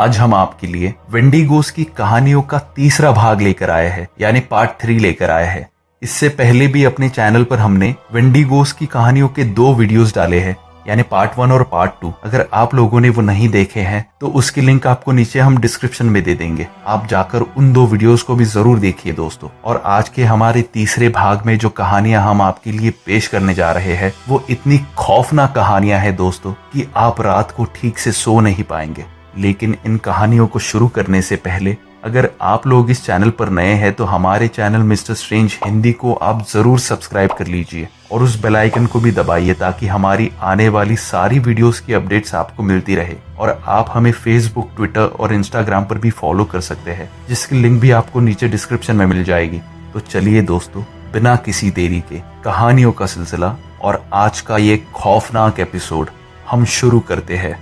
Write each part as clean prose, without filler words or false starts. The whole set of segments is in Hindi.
आज हम आपके लिए वेंडिगोस की कहानियों का तीसरा भाग लेकर आए हैं, यानी पार्ट 3 लेकर आए हैं। इससे पहले भी अपने चैनल पर हमने वेंडिगोस की कहानियों के 2 वीडियोस डाले हैं, यानी पार्ट 1 और पार्ट 2। अगर आप लोगों ने वो नहीं देखे हैं तो उसकी लिंक आपको नीचे हम डिस्क्रिप्शन में दे देंगे, आप जाकर उन 2 वीडियोस को भी जरूर देखिए दोस्तों। और आज के हमारे तीसरे भाग में जो कहानियां हम आपके लिए पेश करने जा रहे हैं वो इतनी खौफनाक कहानियां हैं दोस्तों कि आप रात को ठीक से सो नहीं पाएंगे। लेकिन इन कहानियों को शुरू करने से पहले अगर आप लोग इस चैनल पर नए हैं तो हमारे चैनल मिस्टर स्ट्रेंज हिंदी को आप जरूर सब्सक्राइब कर लीजिए और उस बेल आइकन को भी दबाइए ताकि हमारी आने वाली सारी वीडियोस की अपडेट्स आपको मिलती रहे। और आप हमें फेसबुक, ट्विटर और इंस्टाग्राम पर भी फॉलो कर सकते हैं, जिसकी लिंक भी आपको नीचे डिस्क्रिप्शन में मिल जाएगी। तो चलिए दोस्तों, बिना किसी देरी के कहानियों का सिलसिला और आज का ये खौफनाक एपिसोड हम शुरू करते हैं।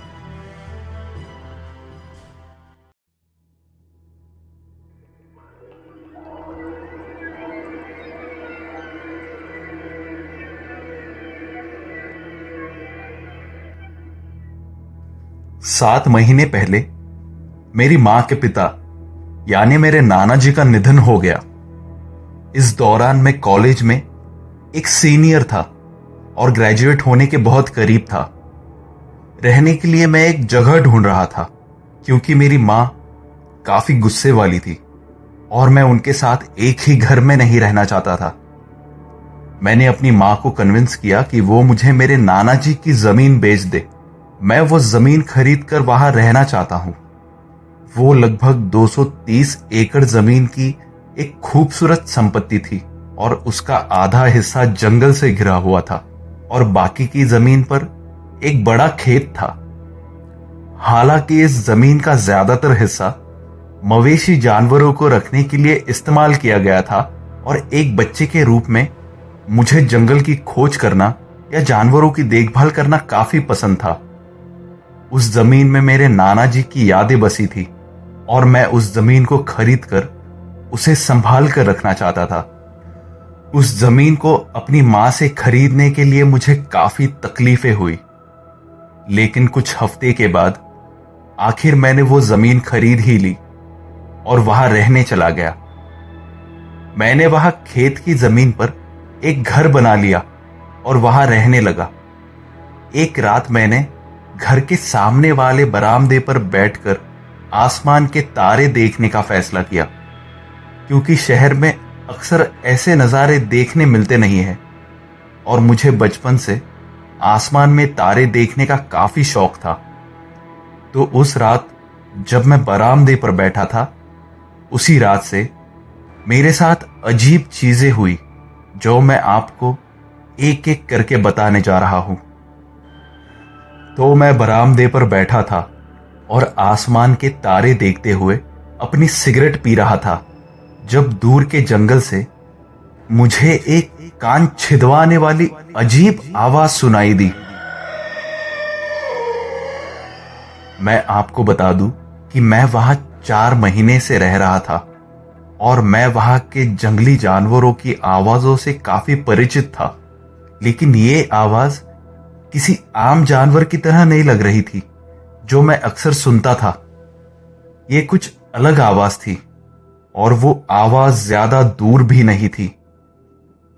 सात महीने पहले मेरी मां के पिता यानी मेरे नाना जी का निधन हो गया। इस दौरान मैं कॉलेज में एक सीनियर था और ग्रेजुएट होने के बहुत करीब था। रहने के लिए मैं एक जगह ढूंढ रहा था क्योंकि मेरी मां काफी गुस्से वाली थी और मैं उनके साथ एक ही घर में नहीं रहना चाहता था। मैंने अपनी मां को कन्विंस किया कि वो मुझे मेरे नाना जी की जमीन बेच दे। मैं वो जमीन खरीद कर वहां रहना चाहता हूं। वो लगभग 230 एकड़ जमीन की एक खूबसूरत संपत्ति थी और उसका आधा हिस्सा जंगल से घिरा हुआ था और बाकी की जमीन पर एक बड़ा खेत था। हालांकि इस जमीन का ज्यादातर हिस्सा मवेशी जानवरों को रखने के लिए इस्तेमाल किया गया था और एक बच्चे के रूप में मुझे जंगल की खोज करना या जानवरों की देखभाल करना काफी पसंद था। उस जमीन में मेरे नाना जी की यादें बसी थी और मैं उस जमीन को खरीद कर उसे संभाल कर रखना चाहता था। उस जमीन को अपनी मां से खरीदने के लिए मुझे काफी तकलीफें हुई, लेकिन कुछ हफ्ते के बाद आखिर मैंने वो जमीन खरीद ही ली और वहां रहने चला गया। मैंने वहां खेत की जमीन पर एक घर बना लिया और वहां रहने लगा। एक रात मैंने घर के सामने वाले बरामदे पर बैठकर आसमान के तारे देखने का फैसला किया, क्योंकि शहर में अक्सर ऐसे नजारे देखने मिलते नहीं हैं और मुझे बचपन से आसमान में तारे देखने का काफी शौक था। तो उस रात जब मैं बरामदे पर बैठा था, उसी रात से मेरे साथ अजीब चीजें हुई जो मैं आपको एक एक करके बताने जा रहा हूं। तो मैं बरामदे पर बैठा था और आसमान के तारे देखते हुए अपनी सिगरेट पी रहा था जब दूर के जंगल से मुझे एक कान छिदवाने वाली अजीब आवाज सुनाई दी। मैं आपको बता दूं कि मैं वहां 4 महीने से रह रहा था और मैं वहां के जंगली जानवरों की आवाजों से काफी परिचित था, लेकिन ये आवाज किसी आम जानवर की तरह नहीं लग रही थी जो मैं अक्सर सुनता था। ये कुछ अलग आवाज थी और वो आवाज ज्यादा दूर भी नहीं थी।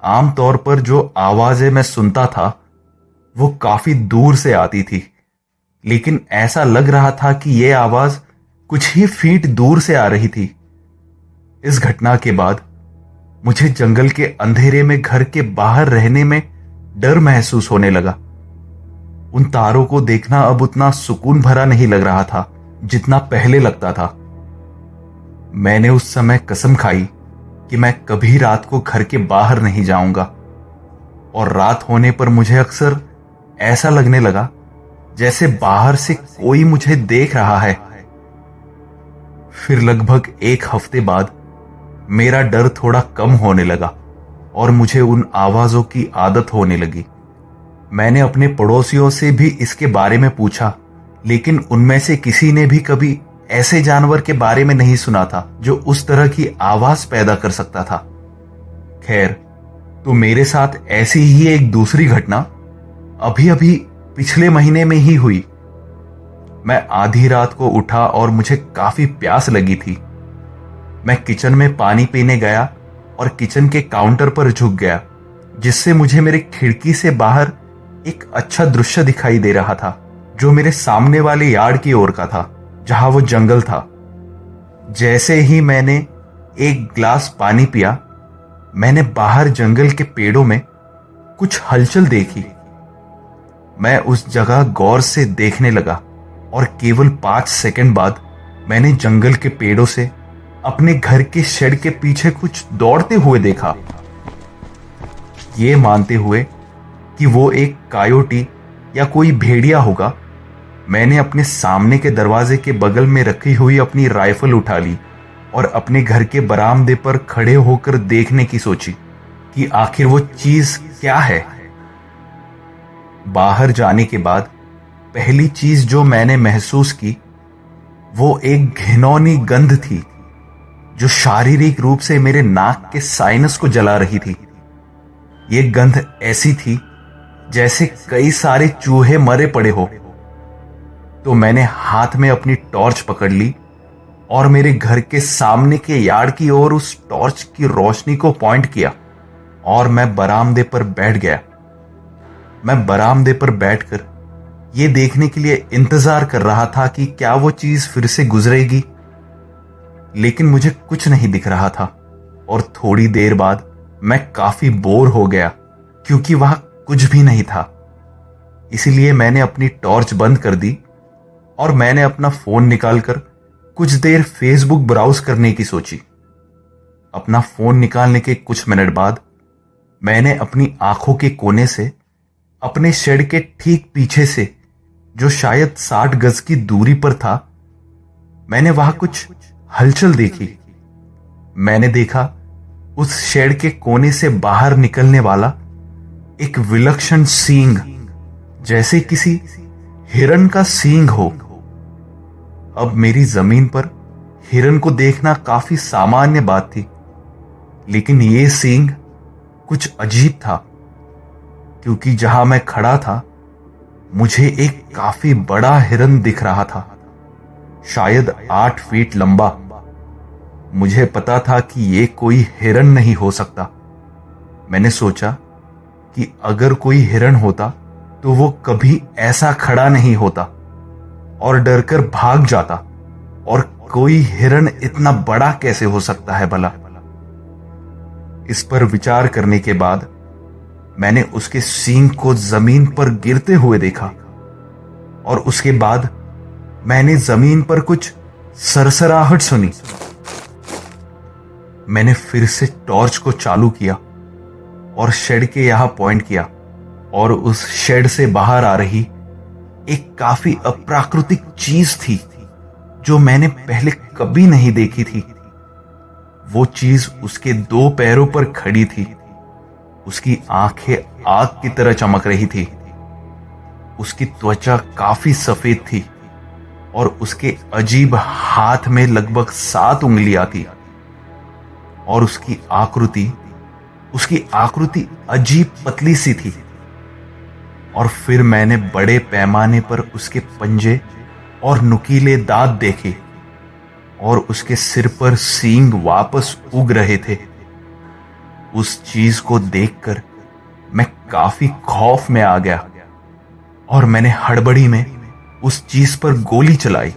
आमतौर पर जो आवाजें मैं सुनता था वो काफी दूर से आती थी, लेकिन ऐसा लग रहा था कि ये आवाज कुछ ही फीट दूर से आ रही थी। इस घटना के बाद मुझे जंगल के अंधेरे में घर के बाहर रहने में डर महसूस होने लगा। उन तारों को देखना अब उतना सुकून भरा नहीं लग रहा था जितना पहले लगता था। मैंने उस समय कसम खाई कि मैं कभी रात को घर के बाहर नहीं जाऊंगा और रात होने पर मुझे अक्सर ऐसा लगने लगा जैसे बाहर से कोई मुझे देख रहा है। फिर लगभग 1 हफ्ते बाद मेरा डर थोड़ा कम होने लगा और मुझे उन आवाजों की आदत होने लगी। मैंने अपने पड़ोसियों से भी इसके बारे में पूछा, लेकिन उनमें से किसी ने भी कभी ऐसे जानवर के बारे में नहीं सुना था जो उस तरह की आवाज पैदा कर सकता था। खैर, तो मेरे साथ ऐसी ही एक दूसरी घटना अभी अभी पिछले महीने में ही हुई। मैं आधी रात को उठा और मुझे काफी प्यास लगी थी। मैं किचन में पानी पीने गया और किचन के काउंटर पर झुक गया, जिससे मुझे मेरे खिड़की से बाहर एक अच्छा दृश्य दिखाई दे रहा था, जो मेरे सामने वाले यार्ड की ओर का था, जहां वो जंगल था। जैसे ही मैंने एक ग्लास पानी पिया, मैंने बाहर जंगल के पेड़ों में कुछ हलचल देखी। मैं उस जगह गौर से देखने लगा और केवल 5 सेकंड बाद मैंने जंगल के पेड़ों से अपने घर के शेड के पीछे कुछ दौड़ते हुए देखा। ये मानते हुए कि वो एक कायोटी या कोई भेड़िया होगा, मैंने अपने सामने के दरवाजे के बगल में रखी हुई अपनी राइफल उठा ली और अपने घर के बरामदे पर खड़े होकर देखने की सोची कि आखिर वो चीज क्या है। बाहर जाने के बाद पहली चीज जो मैंने महसूस की वो एक घिनौनी गंध थी, जो शारीरिक रूप से मेरे नाक के साइनस को जला रही थी। ये गंध ऐसी थी जैसे कई सारे चूहे मरे पड़े हो। तो मैंने हाथ में अपनी टॉर्च पकड़ ली और मेरे घर के सामने के यार्ड की ओर उस टॉर्च की रोशनी को पॉइंट किया और मैं बरामदे पर बैठ गया। मैं बरामदे पर बैठकर यह देखने के लिए इंतजार कर रहा था कि क्या वो चीज फिर से गुजरेगी, लेकिन मुझे कुछ नहीं दिख रहा था और थोड़ी देर बाद मैं काफी बोर हो गया क्योंकि वहां कुछ भी नहीं था। इसीलिए मैंने अपनी टॉर्च बंद कर दी और मैंने अपना फोन निकालकर कुछ देर फेसबुक ब्राउज करने की सोची। अपना फोन निकालने के कुछ मिनट बाद मैंने अपनी आंखों के कोने से अपने शेड के ठीक पीछे से, जो शायद 60 गज की दूरी पर था, मैंने वहां कुछ हलचल देखी। मैंने देखा उस शेड के कोने से बाहर निकलने वाला एक विलक्षण सींग, जैसे किसी हिरन का सींग हो। अब मेरी जमीन पर हिरन को देखना काफी सामान्य बात थी, लेकिन यह सींग कुछ अजीब था, क्योंकि जहां मैं खड़ा था मुझे एक काफी बड़ा हिरन दिख रहा था, शायद 8 फीट लंबा। मुझे पता था कि यह कोई हिरन नहीं हो सकता। मैंने सोचा कि अगर कोई हिरन होता तो वो कभी ऐसा खड़ा नहीं होता और डरकर भाग जाता, और कोई हिरन इतना बड़ा कैसे हो सकता है भला। इस पर विचार करने के बाद मैंने उसके सींग को जमीन पर गिरते हुए देखा और उसके बाद मैंने जमीन पर कुछ सरसराहट सुनी। मैंने फिर से टॉर्च को चालू किया और शेड के यहां पॉइंट किया और उस शेड से बाहर आ रही एक काफी अप्राकृतिक चीज थी जो मैंने पहले कभी नहीं देखी थी। वो चीज उसके 2 पैरों पर खड़ी थी। उसकी आंखें आग की तरह चमक रही थी। उसकी त्वचा काफी सफेद थी और उसके अजीब हाथ में लगभग 7 उंगलियां थी और उसकी आकृति अजीब पतली सी थी। और फिर मैंने बड़े पैमाने पर उसके पंजे और नुकीले दांत देखे और उसके सिर पर सींग वापस उग रहे थे। उस चीज को देखकर मैं काफी खौफ में आ गया और मैंने हड़बड़ी में उस चीज पर गोली चलाई,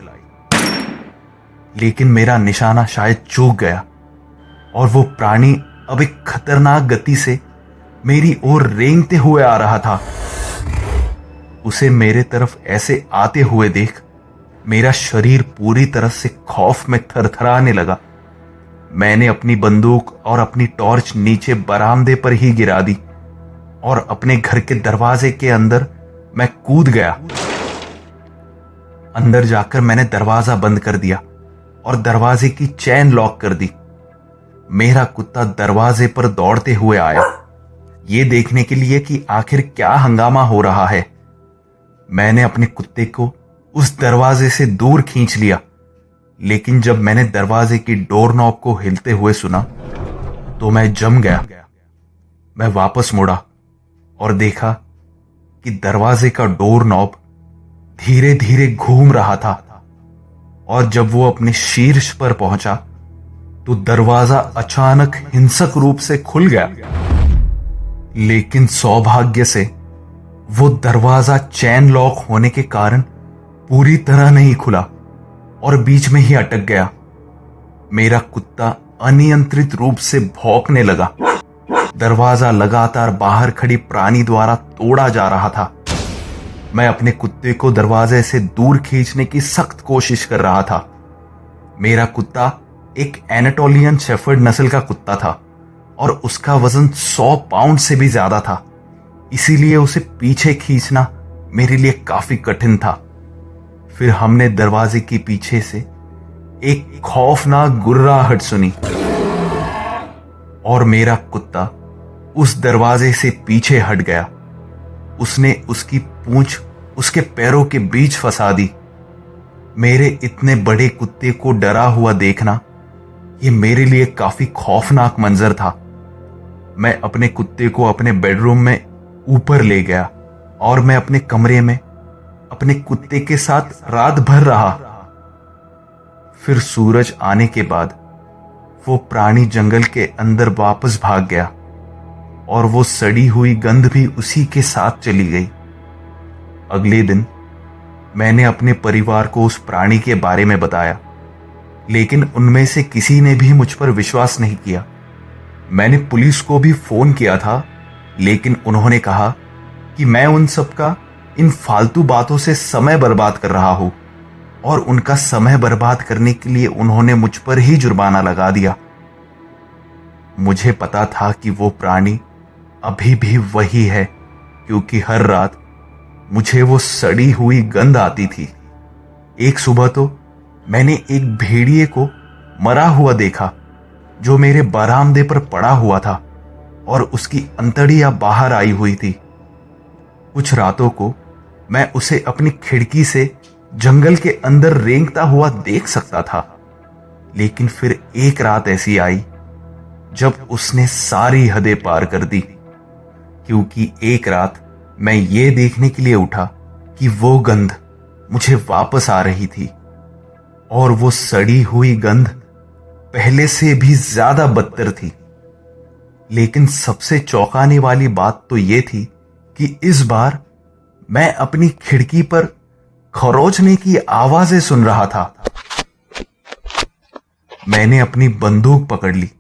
लेकिन मेरा निशाना शायद चूक गया और वो प्राणी अब एक खतरनाक गति से मेरी ओर रेंगते हुए आ रहा था। उसे मेरे तरफ ऐसे आते हुए देख मेरा शरीर पूरी तरह से खौफ में थरथराने लगा। मैंने अपनी बंदूक और अपनी टॉर्च नीचे बरामदे पर ही गिरा दी और अपने घर के दरवाजे के अंदर मैं कूद गया। अंदर जाकर मैंने दरवाजा बंद कर दिया और दरवाजे की चेन लॉक कर दी। मेरा कुत्ता दरवाजे पर दौड़ते हुए आया, यह देखने के लिए कि आखिर क्या हंगामा हो रहा है। मैंने अपने कुत्ते को उस दरवाजे से दूर खींच लिया, लेकिन जब मैंने दरवाजे की डोर नॉब को हिलते हुए सुना तो मैं जम गया। मैं वापस मुड़ा और देखा कि दरवाजे का डोर नॉब धीरे धीरे घूम रहा था और जब वो अपने शीर्ष पर पहुंचा तो दरवाजा अचानक हिंसक रूप से खुल गया। लेकिन सौभाग्य से वो दरवाजा चैन लॉक होने के कारण पूरी तरह नहीं खुला और बीच में ही अटक गया। मेरा कुत्ता अनियंत्रित रूप से भौंकने लगा। दरवाजा लगातार बाहर खड़ी प्राणी द्वारा तोड़ा जा रहा था। मैं अपने कुत्ते को दरवाजे से दूर खींचने की सख्त कोशिश कर रहा था। मेरा कुत्ता एक एनाटोलियन शेफर्ड नस्ल का कुत्ता था और उसका वजन 100 पाउंड से भी ज्यादा था, इसीलिए उसे पीछे खींचना मेरे लिए काफी कठिन था। फिर हमने दरवाजे के पीछे से एक खौफनाक गुर्राहट सुनी और मेरा कुत्ता उस दरवाजे से पीछे हट गया। उसने उसकी पूंछ उसके पैरों के बीच फंसा दी। मेरे इतने बड़े कुत्ते को डरा हुआ देखना यह मेरे लिए काफी खौफनाक मंजर था। मैं अपने कुत्ते को अपने बेडरूम में ऊपर ले गया और मैं अपने कमरे में अपने कुत्ते के साथ रात भर रहा। फिर सूरज आने के बाद वो प्राणी जंगल के अंदर वापस भाग गया और वो सड़ी हुई गंध भी उसी के साथ चली गई। अगले दिन मैंने अपने परिवार को उस प्राणी के बारे में बताया, लेकिन उनमें से किसी ने भी मुझ पर विश्वास नहीं किया। मैंने पुलिस को भी फोन किया था, लेकिन उन्होंने कहा कि मैं उन सबका इन फालतू बातों से समय बर्बाद कर रहा हूं और उनका समय बर्बाद करने के लिए उन्होंने मुझ पर ही जुर्माना लगा दिया। मुझे पता था कि वो प्राणी अभी भी वही है, क्योंकि हर रात मुझे वो सड़ी हुई गंध आती थी। एक सुबह तो मैंने एक भेड़िए को मरा हुआ देखा जो मेरे बरामदे पर पड़ा हुआ था और उसकी अंतड़ियां बाहर आई हुई थी। कुछ रातों को मैं उसे अपनी खिड़की से जंगल के अंदर रेंगता हुआ देख सकता था, लेकिन फिर एक रात ऐसी आई जब उसने सारी हदें पार कर दी, क्योंकि एक रात मैं ये देखने के लिए उठा कि वो गंध मुझे वापस आ रही थी और वो सड़ी हुई गंध पहले से भी ज्यादा बदतर थी। लेकिन सबसे चौंकाने वाली बात तो ये थी कि इस बार मैं अपनी खिड़की पर खरोचने की आवाजें सुन रहा था। मैंने अपनी बंदूक पकड़ ली,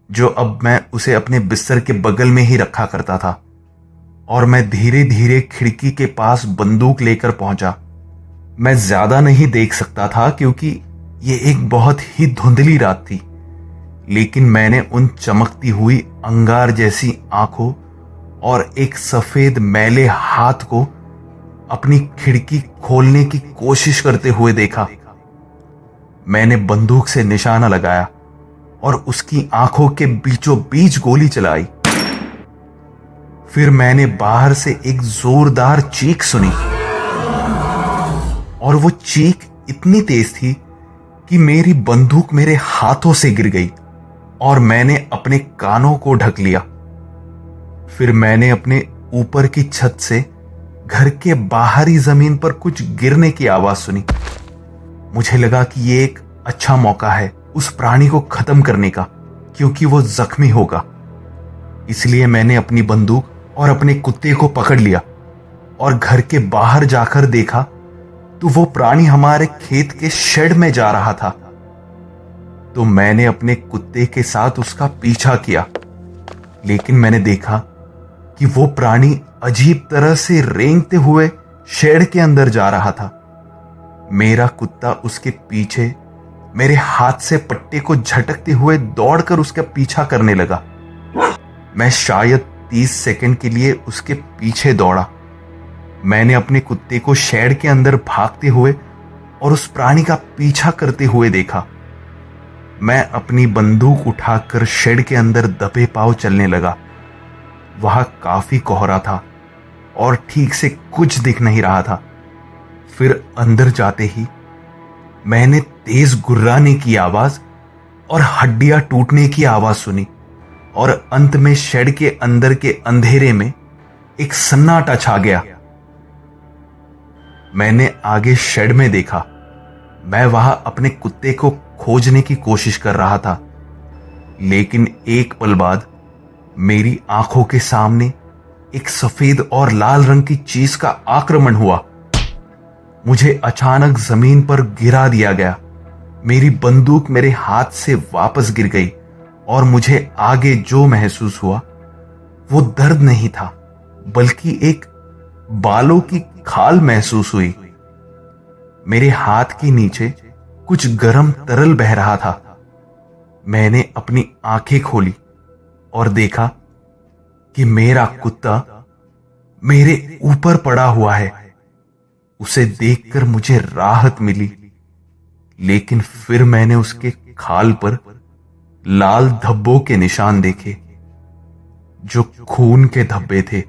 जो अब मैं उसे अपने बिस्तर के बगल में ही रखा करता था, और मैं धीरे धीरे खिड़की के पास बंदूक लेकर पहुंचा। मैं ज्यादा नहीं देख सकता था क्योंकि यह एक बहुत ही धुंधली रात थी, लेकिन मैंने उन चमकती हुई अंगार जैसी आंखों और एक सफेद मैले हाथ को अपनी खिड़की खोलने की कोशिश करते हुए देखा। मैंने बंदूक से निशाना लगाया और उसकी आंखों के बीचों बीच गोली चलाई। फिर मैंने बाहर से एक जोरदार चीख सुनी और वो चीख इतनी तेज थी कि मेरी बंदूक मेरे हाथों से गिर गई और मैंने अपने कानों को ढक लिया। फिर मैंने अपने ऊपर की छत से घर के बाहरी जमीन पर कुछ गिरने की आवाज सुनी। मुझे लगा कि यह एक अच्छा मौका है उस प्राणी को खत्म करने का, क्योंकि वो जख्मी होगा। इसलिए मैंने अपनी बंदूक और अपने कुत्ते को पकड़ लिया और घर के बाहर जाकर देखा तो वो प्राणी हमारे खेत के शेड में जा रहा था। तो मैंने अपने कुत्ते के साथ उसका पीछा किया, लेकिन मैंने देखा कि वो प्राणी अजीब तरह से रेंगते हुए शेड के अंदर जा रहा था। मेरा कुत्ता उसके पीछे मेरे हाथ से पट्टे को झटकते हुए दौड़कर उसका पीछा करने लगा। मैं शायद 30 सेकंड के लिए उसके पीछे दौड़ा। मैंने अपने कुत्ते को शेड के अंदर भागते हुए और उस प्राणी का पीछा करते हुए देखा। मैं अपनी बंदूक उठाकर शेड के अंदर दबे पांव चलने लगा। वहां काफी कोहरा था और ठीक से कुछ दिख नहीं रहा था। फिर अंदर जाते ही मैंने तेज गुर्राने की आवाज और हड्डियां टूटने की आवाज सुनी और अंत में शेड के अंदर के अंधेरे में एक सन्नाटा छा गया। मैंने आगे शेड में देखा। मैं वहां अपने कुत्ते को खोजने की कोशिश कर रहा था, लेकिन एक पल बाद मेरी आंखों के सामने एक सफेद और लाल रंग की चीज का आक्रमण हुआ। मुझे अचानक जमीन पर गिरा दिया गया। मेरी बंदूक मेरे हाथ से वापस गिर गई और मुझे आगे जो महसूस हुआ वो दर्द नहीं था, बल्कि एक बालों की खाल महसूस हुई। मेरे हाथ के नीचे कुछ गर्म तरल बह रहा था। मैंने अपनी आंखें खोली और देखा कि मेरा कुत्ता मेरे ऊपर पड़ा हुआ है। उसे देखकर मुझे राहत मिली, लेकिन फिर मैंने उसके खाल पर लाल धब्बों के निशान देखे, जो खून के धब्बे थे,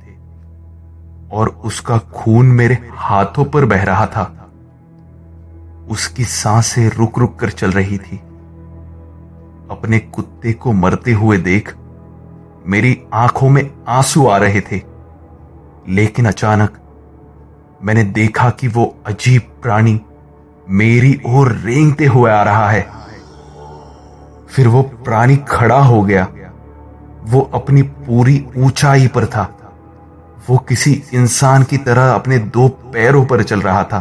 और उसका खून मेरे हाथों पर बह रहा था। उसकी सांसें रुक रुक कर चल रही थी। अपने कुत्ते को मरते हुए देख मेरी आंखों में आंसू आ रहे थे, लेकिन अचानक मैंने देखा कि वो अजीब प्राणी मेरी ओर रेंगते हुए आ रहा है। फिर वो प्राणी खड़ा हो गया। वो अपनी पूरी ऊंचाई पर था। वो किसी इंसान की तरह अपने 2 पैरों पर चल रहा था।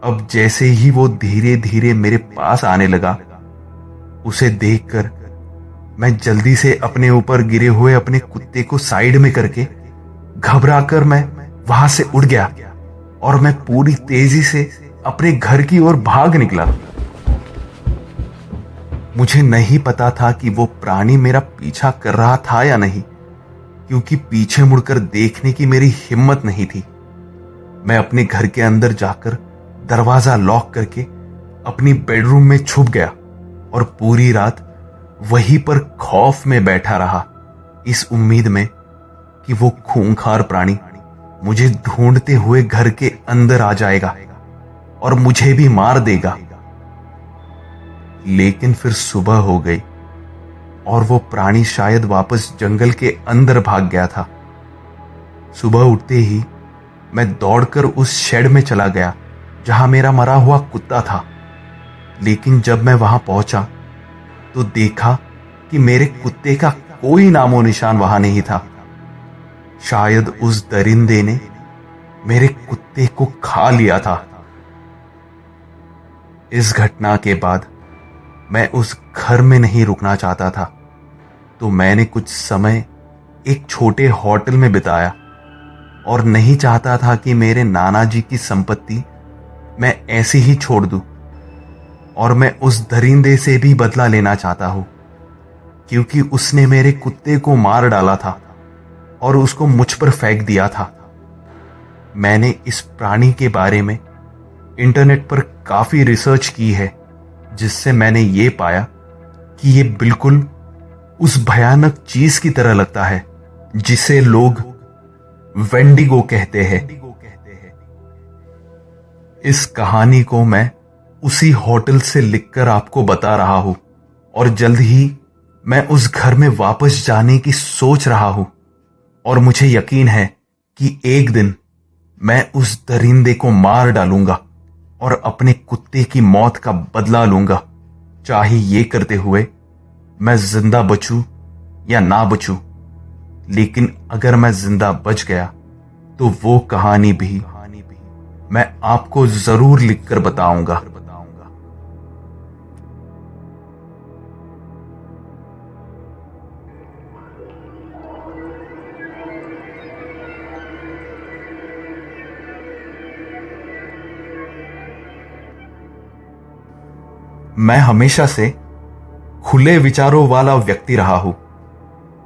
अब जैसे ही वो धीरे धीरे मेरे पास आने लगा, उसे देखकर मैं जल्दी से अपने ऊपर गिरे हुए अपने कुत्ते को साइड में करके घबराकर मैं वहां से उड़ गया और मैं पूरी तेजी से अपने घर की ओर भाग निकला। मुझे नहीं पता था कि वो प्राणी मेरा पीछा कर रहा था या नहीं, क्योंकि पीछे मुड़कर देखने की मेरी हिम्मत नहीं थी। मैं अपने घर के अंदर जाकर दरवाजा लॉक करके अपनी बेडरूम में छुप गया और पूरी रात वहीं पर खौफ में बैठा रहा, इस उम्मीद में कि वो खूंखार प्राणी मुझे ढूंढते हुए घर के अंदर आ जाएगा और मुझे भी मार देगा। लेकिन फिर सुबह हो गई और वो प्राणी शायद वापस जंगल के अंदर भाग गया था। सुबह उठते ही मैं दौड़कर उस शेड में चला गया जहां मेरा मरा हुआ कुत्ता था। लेकिन जब मैं वहां पहुंचा तो देखा कि मेरे कुत्ते का कोई नामो निशान वहां नहीं था। शायद उस दरिंदे ने मेरे कुत्ते को खा लिया था। इस घटना के बाद मैं उस घर में नहीं रुकना चाहता था, तो मैंने कुछ समय एक छोटे होटल में बिताया और नहीं चाहता था कि मेरे नाना जी की संपत्ति मैं ऐसे ही छोड़ दूं। और मैं उस दरिंदे से भी बदला लेना चाहता हूं, क्योंकि उसने मेरे कुत्ते को मार डाला था और उसको मुझ पर फेंक दिया था। मैंने इस प्राणी के बारे में इंटरनेट पर काफी रिसर्च की है, जिससे मैंने ये पाया कि ये बिल्कुल उस भयानक चीज की तरह लगता है जिसे लोग वेंडिगो कहते हैं। इस कहानी को मैं उसी होटल से लिखकर आपको बता रहा हूं और जल्द ही मैं उस घर में वापस जाने की सोच रहा हूं, और मुझे यकीन है कि एक दिन मैं उस दरिंदे को मार डालूंगा और अपने कुत्ते की मौत का बदला लूंगा, चाहे ये करते हुए मैं जिंदा बचूं या ना बचूं। लेकिन अगर मैं जिंदा बच गया तो वो कहानी भी मैं आपको जरूर लिखकर बताऊंगा। मैं हमेशा से खुले विचारों वाला व्यक्ति रहा हूं,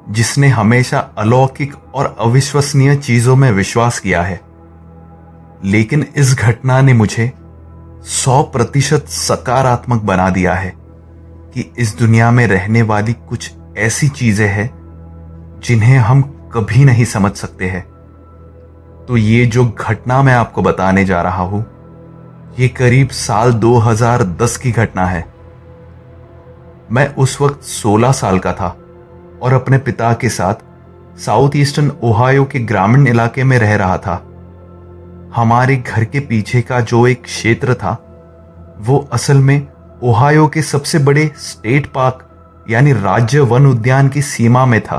जिसने हमेशा अलौकिक और अविश्वसनीय चीजों में विश्वास किया है। लेकिन इस घटना ने मुझे 100% सकारात्मक बना दिया है कि इस दुनिया में रहने वाली कुछ ऐसी चीजें हैं जिन्हें हम कभी नहीं समझ सकते हैं। तो ये जो घटना मैं आपको बताने जा रहा हूं, ये करीब साल 2010 की घटना है। मैं उस वक्त 16 साल का था और अपने पिता के साथ साउथ ईस्टर्न ओहायो के ग्रामीण इलाके में रह रहा था। हमारे घर के पीछे का जो एक क्षेत्र था वो असल में ओहायो के सबसे बड़े स्टेट पार्क यानी राज्य वन उद्यान की सीमा में था।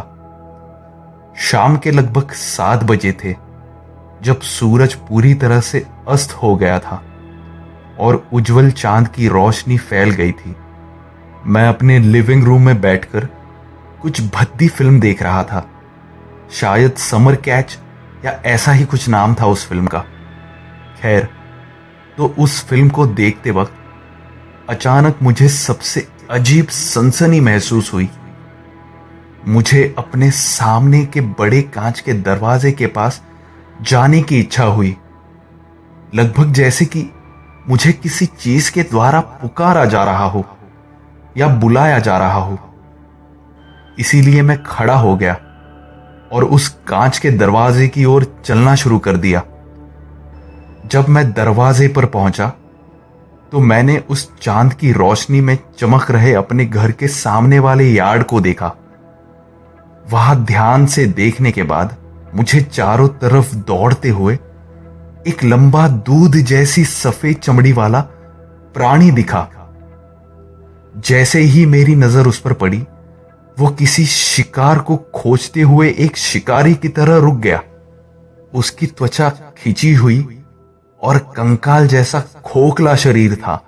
शाम के लगभग 7 बजे थे जब सूरज पूरी तरह से अस्त हो गया था और उज्जवल चांद की रोशनी फैल गई थी। मैं अपने लिविंग रूम में बैठकर कुछ भद्दी फिल्म देख रहा था। शायद समर कैच या ऐसा ही कुछ नाम था उस फिल्म का। खैर, तो उस फिल्म को देखते वक्त अचानक मुझे सबसे अजीब सनसनी महसूस हुई। मुझे अपने सामने के बड़े कांच के दरवाजे के पास जाने की इच्छा हुई, लगभग जैसे कि मुझे किसी चीज के द्वारा पुकारा जा रहा हो या बुलाया जा रहा हो। इसीलिए मैं खड़ा हो गया और उस कांच के दरवाजे की ओर चलना शुरू कर दिया। जब मैं दरवाजे पर पहुंचा तो मैंने उस चांद की रोशनी में चमक रहे अपने घर के सामने वाले यार्ड को देखा। वहां ध्यान से देखने के बाद मुझे चारों तरफ दौड़ते हुए एक लंबा दूध जैसी सफेद चमड़ी वाला प्राणी दिखा। जैसे ही मेरी नजर उस पर पड़ी, वो किसी शिकार को खोजते हुए एक शिकारी की तरह रुक गया। उसकी त्वचा खिंची हुई और कंकाल जैसा खोखला शरीर था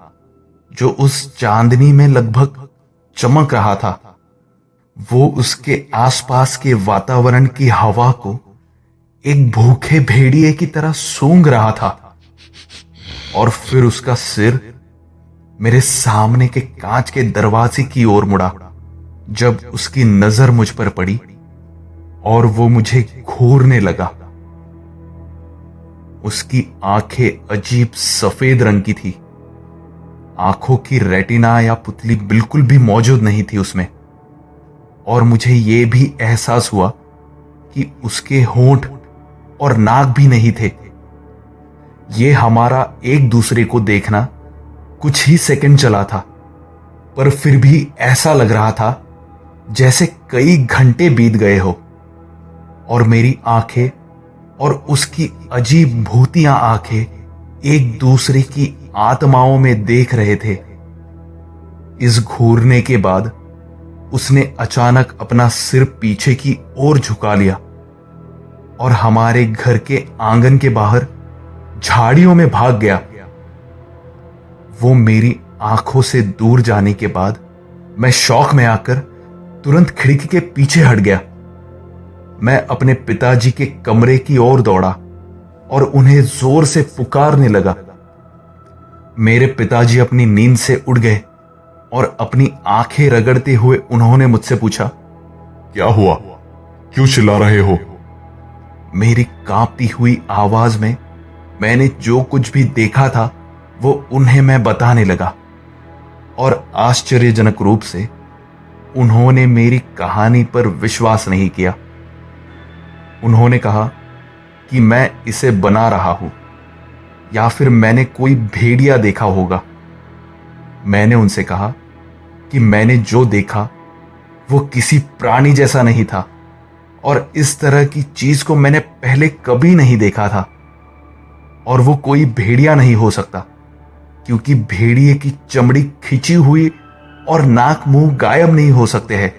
जो उस चांदनी में लगभग चमक रहा था। वो उसके आसपास के वातावरण की हवा को एक भूखे भेड़िए की तरह सूंघ रहा था और फिर उसका सिर मेरे सामने के कांच के दरवाजे की ओर मुड़ा। जब उसकी नजर मुझ पर पड़ी और वो मुझे घूरने लगा। उसकी आंखें अजीब सफेद रंग की थी। आंखों की रेटिना या पुतली बिल्कुल भी मौजूद नहीं थी उसमें, और मुझे यह भी एहसास हुआ कि उसके होंठ और नाक भी नहीं थे। यह हमारा एक दूसरे को देखना कुछ ही सेकंड चला था, पर फिर भी ऐसा लग रहा था जैसे कई घंटे बीत गए हो, और मेरी आंखें और उसकी अजीब भूतिया आंखें एक दूसरे की आत्माओं में देख रहे थे। इस घूरने के बाद उसने अचानक अपना सिर पीछे की ओर झुका लिया और हमारे घर के आंगन के बाहर झाड़ियों में भाग गया। वो मेरी आंखों से दूर जाने के बाद मैं शौक में आकर तुरंत खिड़की के पीछे हट गया। मैं अपने पिताजी के कमरे की ओर दौड़ा और उन्हें जोर से पुकारने लगा। मेरे पिताजी अपनी नींद से उठ गए और अपनी आंखें रगड़ते हुए उन्होंने मुझसे पूछा, क्या हुआ? क्यों चिल्ला रहे हो? मेरी कांपती हुई आवाज में मैंने जो कुछ भी देखा था वो उन्हें मैं बताने लगा, और आश्चर्यजनक रूप से उन्होंने मेरी कहानी पर विश्वास नहीं किया। उन्होंने कहा कि मैं इसे बना रहा हूं या फिर मैंने कोई भेड़िया देखा होगा। मैंने उनसे कहा कि मैंने जो देखा वो किसी प्राणी जैसा नहीं था और इस तरह की चीज को मैंने पहले कभी नहीं देखा था, और वो कोई भेड़िया नहीं हो सकता क्योंकि भेड़िए की चमड़ी खिंची हुई और नाक मुंह गायब नहीं हो सकते हैं।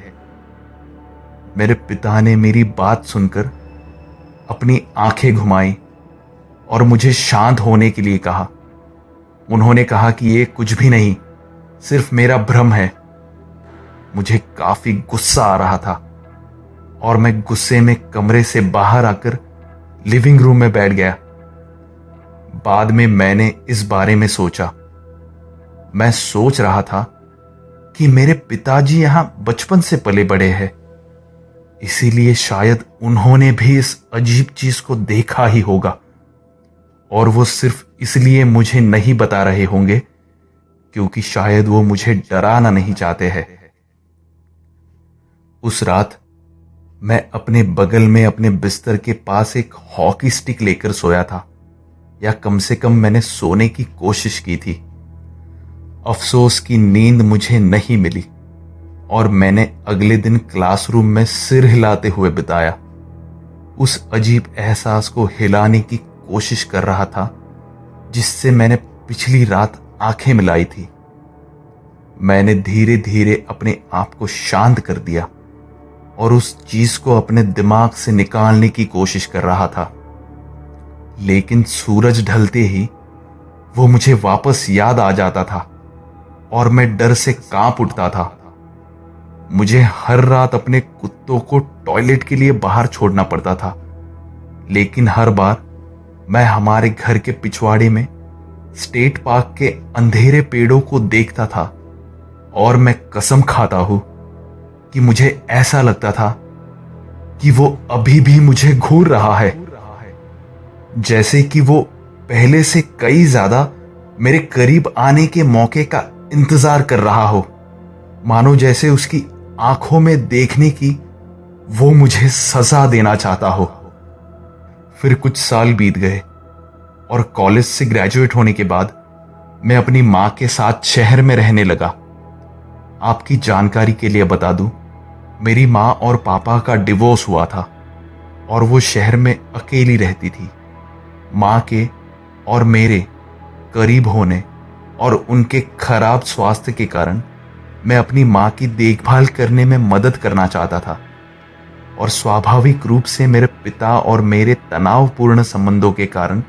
मेरे पिता ने मेरी बात सुनकर अपनी आंखें घुमाई और मुझे शांत होने के लिए कहा। उन्होंने कहा कि ये कुछ भी नहीं, सिर्फ मेरा भ्रम है। मुझे काफी गुस्सा आ रहा था और मैं गुस्से में कमरे से बाहर आकर लिविंग रूम में बैठ गया। बाद में मैंने इस बारे में सोचा। मैं सोच रहा था कि मेरे पिताजी यहां बचपन से पले बड़े हैं, इसीलिए शायद उन्होंने भी इस अजीब चीज को देखा ही होगा, और वो सिर्फ इसलिए मुझे नहीं बता रहे होंगे क्योंकि शायद वो मुझे डराना नहीं चाहते हैं। उस रात मैं अपने बगल में अपने बिस्तर के पास एक हॉकी स्टिक लेकर सोया था, या कम से कम मैंने सोने की कोशिश की थी। अफसोस की नींद मुझे नहीं मिली और मैंने अगले दिन क्लासरूम में सिर हिलाते हुए बिताया। उस अजीब एहसास को हिलाने की कोशिश कर रहा था जिससे मैंने पिछली रात आंखें मिलाई थी। मैंने धीरे धीरे अपने आप को शांत कर दिया और उस चीज को अपने दिमाग से निकालने की कोशिश कर रहा था, लेकिन सूरज ढलते ही वो मुझे वापस याद आ जाता था और मैं डर से कांप उठता था। मुझे हर रात अपने कुत्तों को टॉयलेट के लिए बाहर छोड़ना पड़ता था, लेकिन हर बार मैं हमारे घर के पिछवाड़े में स्टेट पार्क के अंधेरे पेड़ों को देखता था और मैं कसम खाता हूं कि मुझे ऐसा लगता था कि वो अभी भी मुझे घूर रहा है, जैसे कि वो पहले से कई ज्यादा मेरे करीब आने के मौके का इंतजार कर रहा हो, मानो जैसे उसकी आंखों में देखने की वो मुझे सजा देना चाहता हो। फिर कुछ साल बीत गए और कॉलेज से ग्रेजुएट होने के बाद मैं अपनी मां के साथ शहर में रहने लगा। आपकी जानकारी के लिए बता दूं, मेरी मां और पापा का डिवोर्स हुआ था और वो शहर में अकेली रहती थी। मां के और मेरे करीब होने और उनके खराब स्वास्थ्य के कारण मैं अपनी मां की देखभाल करने में मदद करना चाहता था और स्वाभाविक रूप से मेरे पिता और मेरे तनावपूर्ण संबंधों के कारण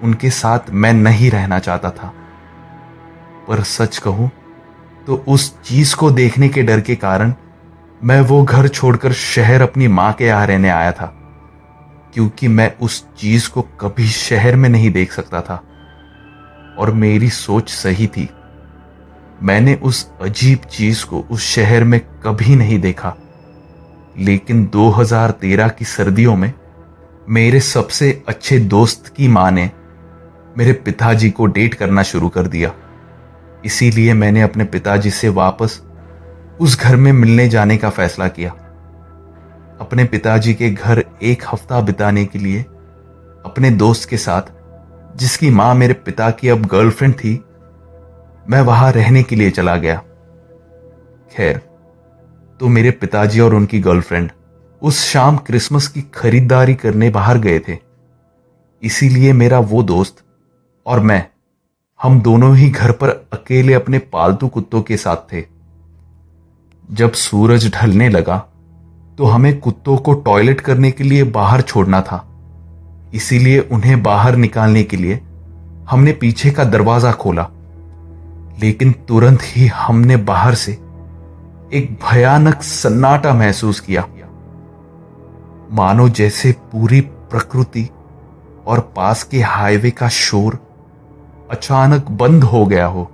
उनके साथ मैं नहीं रहना चाहता था। पर सच कहूं तो उस चीज को देखने के डर के कारण मैं वो घर छोड़कर शहर अपनी मां के यहां रहने आया था, क्योंकि मैं उस चीज को कभी शहर में नहीं देख सकता था। और मेरी सोच सही थी, मैंने उस अजीब चीज को उस शहर में कभी नहीं देखा। लेकिन 2013 की सर्दियों में मेरे सबसे अच्छे दोस्त की मां ने मेरे पिताजी को डेट करना शुरू कर दिया। इसीलिए मैंने अपने पिताजी से वापस उस घर में मिलने जाने का फैसला किया। अपने पिताजी के घर एक हफ्ता बिताने के लिए अपने दोस्त के साथ, जिसकी मां मेरे पिता की अब गर्लफ्रेंड थी, मैं वहां रहने के लिए चला गया। खैर, तो मेरे पिताजी और उनकी गर्लफ्रेंड उस शाम क्रिसमस की खरीदारी करने बाहर गए थे। इसीलिए मेरा वो दोस्त और मैं, हम दोनों ही घर पर अकेले अपने पालतू कुत्तों के साथ थे। जब सूरज ढलने लगा तो हमें कुत्तों को टॉयलेट करने के लिए बाहर छोड़ना था। इसीलिए उन्हें बाहर निकालने के लिए हमने पीछे का दरवाजा खोला, लेकिन तुरंत ही हमने बाहर से एक भयानक सन्नाटा महसूस किया, मानो जैसे पूरी प्रकृति और पास के हाईवे का शोर अचानक बंद हो गया हो।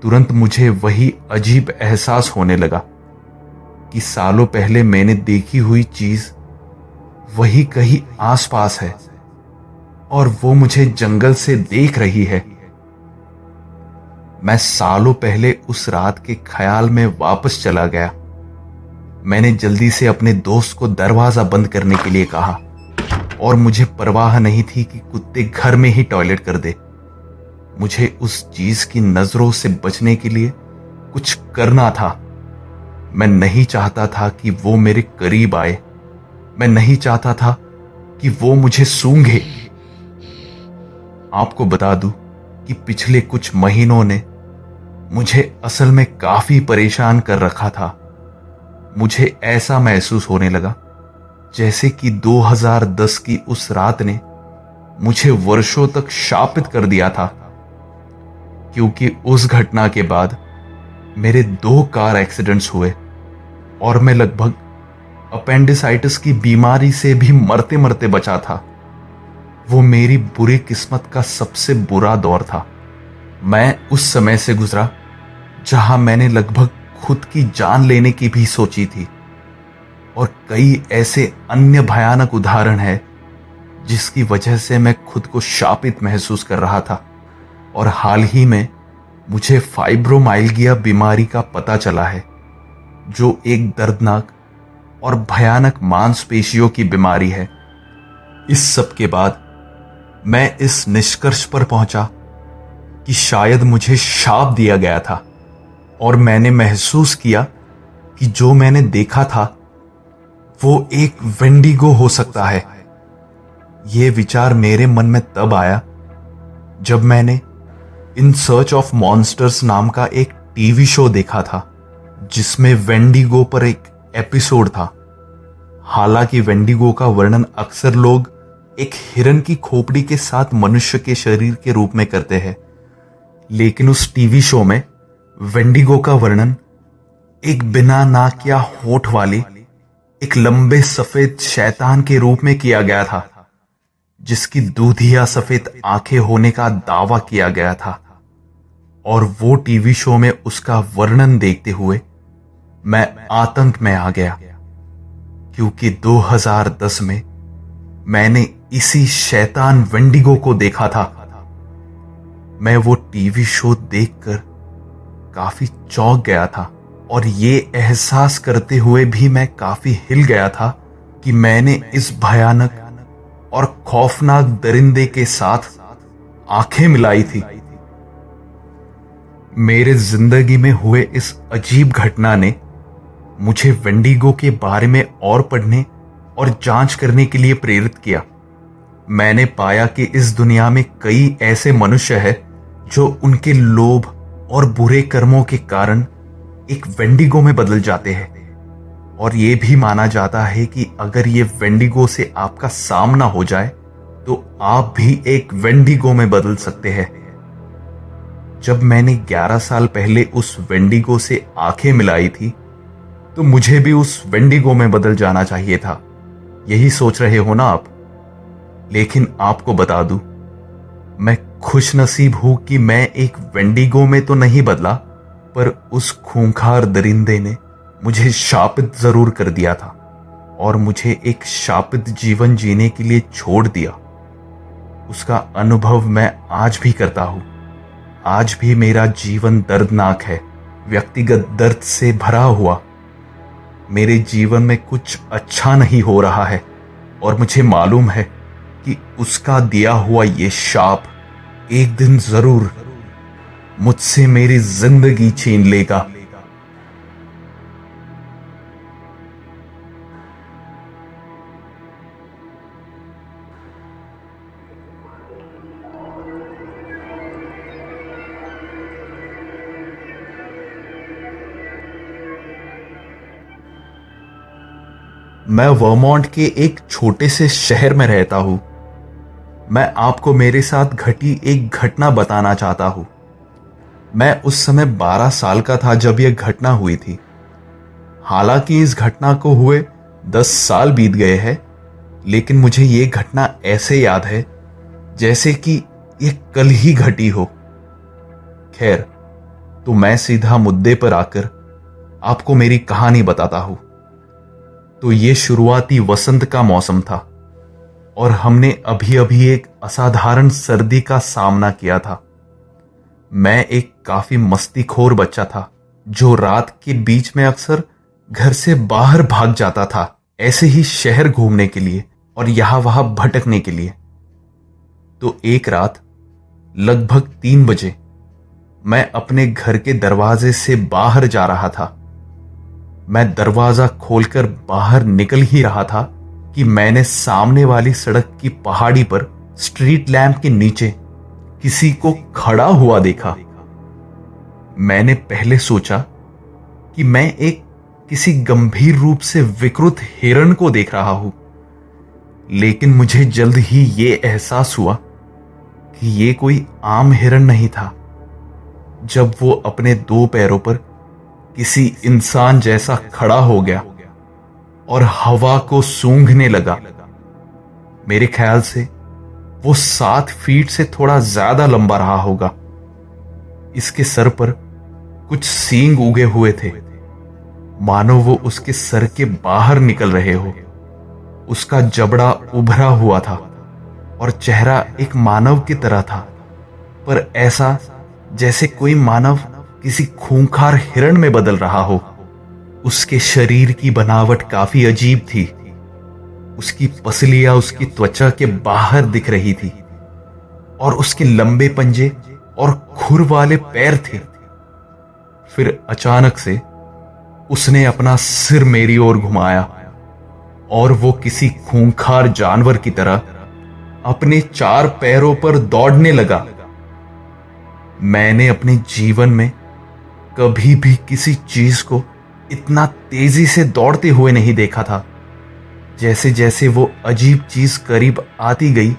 तुरंत मुझे वही अजीब एहसास होने लगा कि सालों पहले मैंने देखी हुई चीज वही कहीं आसपास है और वो मुझे जंगल से देख रही है। मैं सालों पहले उस रात के ख्याल में वापस चला गया। मैंने जल्दी से अपने दोस्त को दरवाजा बंद करने के लिए कहा और मुझे परवाह नहीं थी कि कुत्ते घर में ही टॉयलेट कर दे। मुझे उस चीज की नजरों से बचने के लिए कुछ करना था। मैं नहीं चाहता था कि वो मेरे करीब आए। मैं नहीं चाहता था कि वो मुझे सूंघे। आपको बता दूं कि पिछले कुछ महीनों ने मुझे असल में काफी परेशान कर रखा था। मुझे ऐसा महसूस होने लगा जैसे कि 2010 की उस रात ने मुझे वर्षों तक शापित कर दिया था, क्योंकि उस घटना के बाद मेरे 2 कार एक्सीडेंट्स हुए और मैं लगभग अपेंडिसाइटिस की बीमारी से भी मरते मरते बचा था। वो मेरी बुरी किस्मत का सबसे बुरा दौर था। मैं उस समय से गुजरा जहां मैंने लगभग खुद की जान लेने की भी सोची थी, और कई ऐसे अन्य भयानक उदाहरण हैं जिसकी वजह से मैं खुद को शापित महसूस कर रहा था। और हाल ही में मुझे फाइब्रोमाइल्गिया बीमारी का पता चला है, जो एक दर्दनाक और भयानक मांसपेशियों की बीमारी है। इस सब के बाद मैं इस निष्कर्ष पर पहुंचा कि शायद मुझे शाप दिया गया था, और मैंने महसूस किया कि जो मैंने देखा था वो एक वेंडिगो हो सकता है, ये विचार मेरे मन में तब आया जब मैंने इन सर्च ऑफ मॉन्स्टर्स नाम का एक टीवी शो देखा था, जिसमें वेंडिगो पर एक एपिसोड था। हालांकि वेंडिगो का वर्णन अक्सर लोग एक हिरन की खोपड़ी के साथ मनुष्य के शरीर के रूप में करते हैं, लेकिन उस टीवी शो में वेंडिगो का वर्णन एक बिना नाक या होठ वाली एक लंबे सफेद शैतान के रूप में किया गया था, जिसकी दूधिया सफेद आंखें होने का दावा किया गया था। और वो टीवी शो में उसका वर्णन देखते हुए मैं आतंक में आ गया, क्योंकि 2010 में मैंने इसी शैतान वेंडिगो को देखा था। मैं वो टीवी शो देखकर काफी चौंक गया था और ये एहसास करते हुए भी मैं काफी हिल गया था कि मैंने इस भयानक और खौफनाक दरिंदे के साथ आंखें मिलाई थी। मेरे जिंदगी में हुए इस अजीब घटना ने मुझे वेंडिगो के बारे में और पढ़ने और जांच करने के लिए प्रेरित किया। मैंने पाया कि इस दुनिया में कई ऐसे मनुष्य हैं जो उनके लोभ और बुरे कर्मों के कारण एक वेंडिगो में बदल जाते हैं, और यह भी माना जाता है कि अगर ये वेंडिगो से आपका सामना हो जाए तो आप भी एक वेंडिगो में बदल सकते हैं। जब मैंने 11 साल पहले उस वेंडिगो से आंखें मिलाई थी तो मुझे भी उस वेंडिगो में बदल जाना चाहिए था। यही सोच रहे हो ना आप? लेकिन आपको बता दूं, मैं खुश नसीब हूं कि मैं एक वेंडिगो में तो नहीं बदला, पर उस खूंखार दरिंदे ने मुझे शापित जरूर कर दिया था और मुझे एक शापित जीवन जीने के लिए छोड़ दिया। उसका अनुभव मैं आज भी करता हूं। आज भी मेरा जीवन दर्दनाक है, व्यक्तिगत दर्द से भरा हुआ। मेरे जीवन में कुछ अच्छा नहीं हो रहा है और मुझे मालूम है कि उसका दिया हुआ ये शाप एक दिन जरूर मुझसे मेरी जिंदगी छीन लेगा। मैं वर्मोंट के एक छोटे से शहर में रहता हूं। मैं आपको मेरे साथ घटी एक घटना बताना चाहता हूं। मैं उस समय 12 साल का था जब यह घटना हुई थी। हालांकि इस घटना को हुए 10 साल बीत गए हैं, लेकिन मुझे यह घटना ऐसे याद है जैसे कि यह कल ही घटी हो। खैर, तो मैं सीधा मुद्दे पर आकर आपको मेरी कहानी बताता हूं। तो ये शुरुआती वसंत का मौसम था और हमने अभी अभी एक असाधारण सर्दी का सामना किया था। मैं एक काफी मस्तीखोर बच्चा था जो रात के बीच में अक्सर घर से बाहर भाग जाता था, ऐसे ही शहर घूमने के लिए और यहां वहां भटकने के लिए। तो एक रात लगभग 3 बजे मैं अपने घर के दरवाजे से बाहर जा रहा था। मैं दरवाजा खोलकर बाहर निकल ही रहा था कि मैंने सामने वाली सड़क की पहाड़ी पर स्ट्रीट लैंप के नीचे किसी को खड़ा हुआ देखा। मैंने पहले सोचा कि मैं एक किसी गंभीर रूप से विकृत हिरण को देख रहा हूं, लेकिन मुझे जल्द ही यह एहसास हुआ कि यह कोई आम हिरण नहीं था। जब वो अपने 2 पैरों पर किसी इंसान जैसा खड़ा हो गया और हवा को सूंघने लगा, मेरे ख्याल से वो 7 फीट से थोड़ा ज्यादा लंबा रहा होगा। इसके सर पर कुछ सींग उगे हुए थे, मानो वो उसके सर के बाहर निकल रहे हो। उसका जबड़ा उभरा हुआ था और चेहरा एक मानव की तरह था, पर ऐसा जैसे कोई मानव किसी खूंखार हिरण में बदल रहा हो। उसके शरीर की बनावट काफी अजीब थी। उसकी पसलियां उसकी त्वचा के बाहर दिख रही थी और उसके लंबे पंजे और खुर वाले पैर थे। फिर अचानक से उसने अपना सिर मेरी ओर घुमाया और वो किसी खूंखार जानवर की तरह अपने 4 पैरों पर दौड़ने लगा। मैंने अपने जीवन में कभी भी किसी चीज को इतना तेजी से दौड़ते हुए नहीं देखा था। जैसे जैसे वो अजीब चीज करीब आती गई,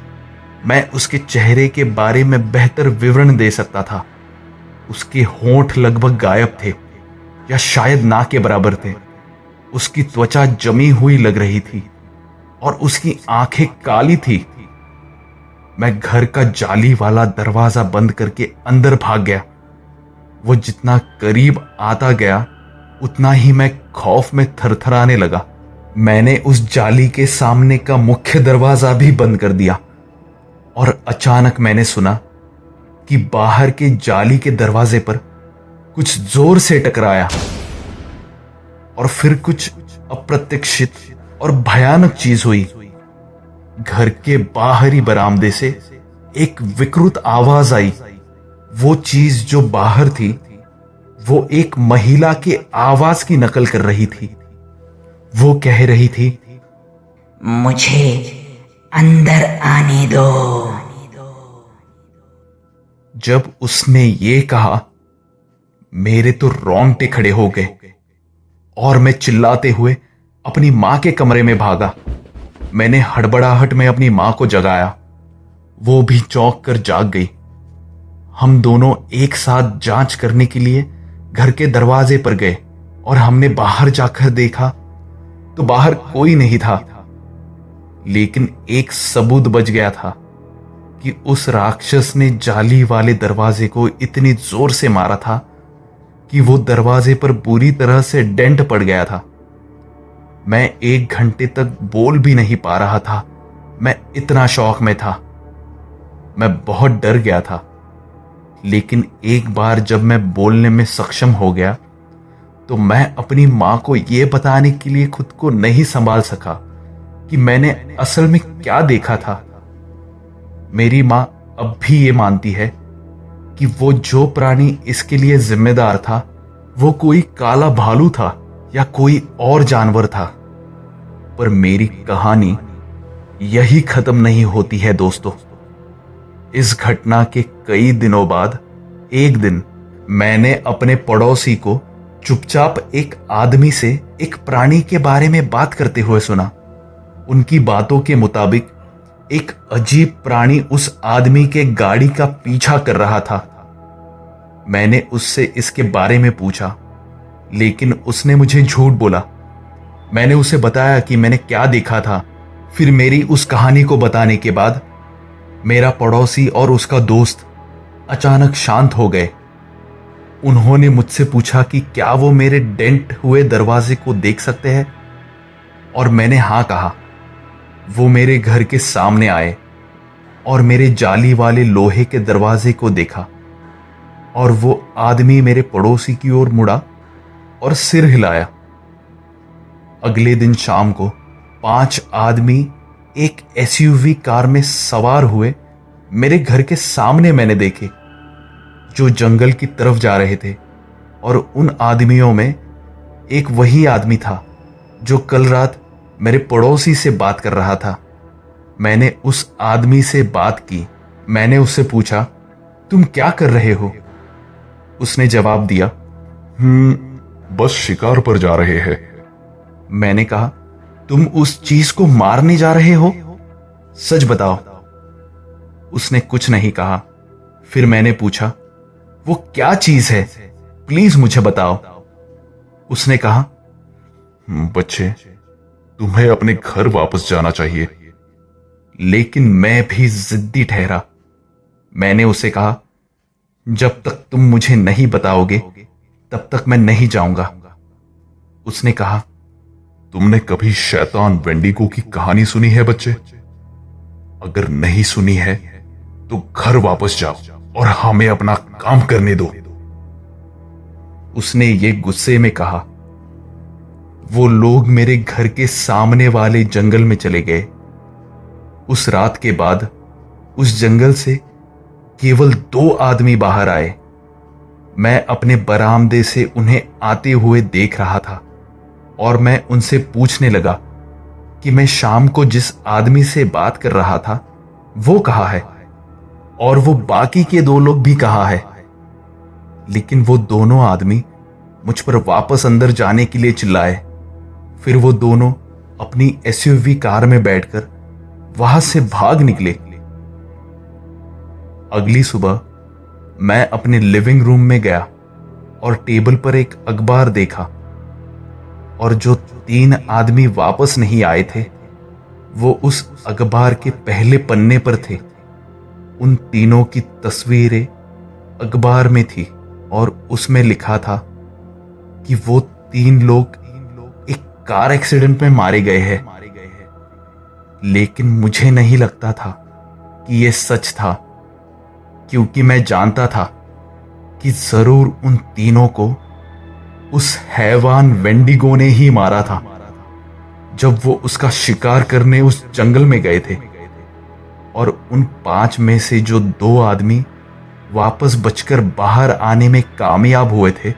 मैं उसके चेहरे के बारे में बेहतर विवरण दे सकता था। उसके होंठ लगभग गायब थे, या शायद ना के बराबर थे। उसकी त्वचा जमी हुई लग रही थी और उसकी आंखें काली थी। मैं घर का जाली वाला दरवाजा बंद करके अंदर भाग गया। वो जितना करीब आता गया, उतना ही मैं खौफ में थरथराने लगा। मैंने उस जाली के सामने का मुख्य दरवाजा भी बंद कर दिया और अचानक मैंने सुना कि बाहर के जाली के दरवाजे पर कुछ जोर से टकराया और फिर कुछ अप्रत्याशित और भयानक चीज हुई। घर के बाहरी बरामदे से एक विकृत आवाज आई। वो चीज जो बाहर थी, वो एक महिला के आवाज की नकल कर रही थी। वो कह रही थी, मुझे अंदर आने दो। जब उसने ये कहा, मेरे तो रोंगटे खड़े हो गए और मैं चिल्लाते हुए अपनी मां के कमरे में भागा। मैंने हड़बड़ाहट में अपनी मां को जगाया। वो भी चौंक कर जाग गई। हम दोनों एक साथ जांच करने के लिए घर के दरवाजे पर गए और हमने बाहर जाकर देखा तो बाहर कोई नहीं था। लेकिन एक सबूत बच गया था कि उस राक्षस ने जाली वाले दरवाजे को इतनी जोर से मारा था कि वो दरवाजे पर बुरी तरह से डेंट पड़ गया था। मैं 1 घंटे तक बोल भी नहीं पा रहा था। मैं इतना शौक में था। मैं बहुत डर गया था। लेकिन एक बार जब मैं बोलने में सक्षम हो गया, तो मैं अपनी मां को यह बताने के लिए खुद को नहीं संभाल सका कि मैंने असल में क्या देखा था। मेरी मां अब भी ये मानती है कि वो जो प्राणी इसके लिए जिम्मेदार था, वो कोई काला भालू था या कोई और जानवर था। पर मेरी कहानी यही खत्म नहीं होती है दोस्तों। इस घटना के कई दिनों बाद एक दिन मैंने अपने पड़ोसी को चुपचाप एक आदमी से एक प्राणी के बारे में बात करते हुए सुना। उनकी बातों के मुताबिक एक अजीब प्राणी उस आदमी के गाड़ी का पीछा कर रहा था। मैंने उससे इसके बारे में पूछा, लेकिन उसने मुझे झूठ बोला। मैंने उसे बताया कि मैंने क्या देखा था। फिर मेरी उस कहानी को बताने के बाद मेरा पड़ोसी और उसका दोस्त अचानक शांत हो गए। उन्होंने मुझसे पूछा कि क्या वो मेरे डेंट हुए दरवाजे को देख सकते हैं, और मैंने हां कहा। वो मेरे घर के सामने आए और मेरे जाली वाले लोहे के दरवाजे को देखा, और वो आदमी मेरे पड़ोसी की ओर मुड़ा और सिर हिलाया। अगले दिन शाम को 5 आदमी एक एसयूवी कार में सवार हुए मेरे घर के सामने मैंने देखे, जो जंगल की तरफ जा रहे थे। और उन आदमियों में एक वही आदमी था जो कल रात मेरे पड़ोसी से बात कर रहा था। मैंने उस आदमी से बात की। मैंने उससे पूछा, तुम क्या कर रहे हो? उसने जवाब दिया, बस शिकार पर जा रहे हैं। मैंने कहा, तुम उस चीज को मारने जा रहे हो? सच बताओ। उसने कुछ नहीं कहा। फिर मैंने पूछा, वो क्या चीज है? प्लीज मुझे बताओ। उसने कहा, बच्चे, तुम्हें अपने घर वापस जाना चाहिए। लेकिन मैं भी जिद्दी ठहरा। मैंने उसे कहा, जब तक तुम मुझे नहीं बताओगे तब तक मैं नहीं जाऊंगा। उसने कहा, तुमने कभी शैतान वेंडिगो की कहानी सुनी है बच्चे? अगर नहीं सुनी है तो घर वापस जाओ और हमें अपना काम करने दो। उसने ये गुस्से में कहा। वो लोग मेरे घर के सामने वाले जंगल में चले गए। उस रात के बाद उस जंगल से केवल 2 आदमी बाहर आए। मैं अपने बरामदे से उन्हें आते हुए देख रहा था और मैं उनसे पूछने लगा कि मैं शाम को जिस आदमी से बात कर रहा था वो कहाँ है, और वो बाकी के 2 लोग भी कहाँ है। लेकिन वो दोनों आदमी मुझ पर वापस अंदर जाने के लिए चिल्लाए। फिर वो दोनों अपनी एसयूवी कार में बैठकर वहां से भाग निकले। अगली सुबह मैं अपने लिविंग रूम में गया और टेबल पर एक अखबार देखा, और जो 3 आदमी वापस नहीं आए थे वो उस अखबार के पहले पन्ने पर थे। उन तीनों की तस्वीरें अखबार में थी और उसमें लिखा था कि वो 3 लोग एक कार एक्सीडेंट में मारे गए हैं। लेकिन मुझे नहीं लगता था कि यह सच था, क्योंकि मैं जानता था कि जरूर उन तीनों को उस हैवान वेंडिगो ने ही मारा था जब वो उसका शिकार करने उस जंगल में गए थे। और उन 5 में से जो 2 आदमी वापस बचकर बाहर आने में कामयाब हुए थे,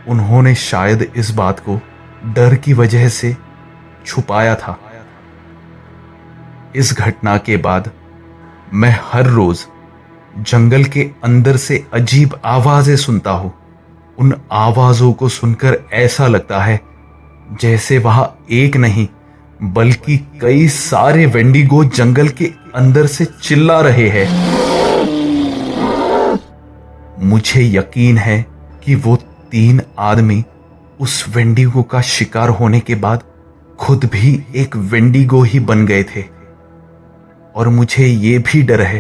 उन्होंने शायद इस बात को डर की वजह से छुपाया था। इस घटना के बाद मैं हर रोज जंगल के अंदर से अजीब आवाजें सुनता हूं। उन आवाजों को सुनकर ऐसा लगता है जैसे वहां एक नहीं बल्कि कई सारे वेंडिगो जंगल के अंदर से चिल्ला रहे हैं। मुझे यकीन है कि वो 3 आदमी उस वेंडिगो का शिकार होने के बाद खुद भी एक वेंडिगो ही बन गए थे। और मुझे ये भी डर है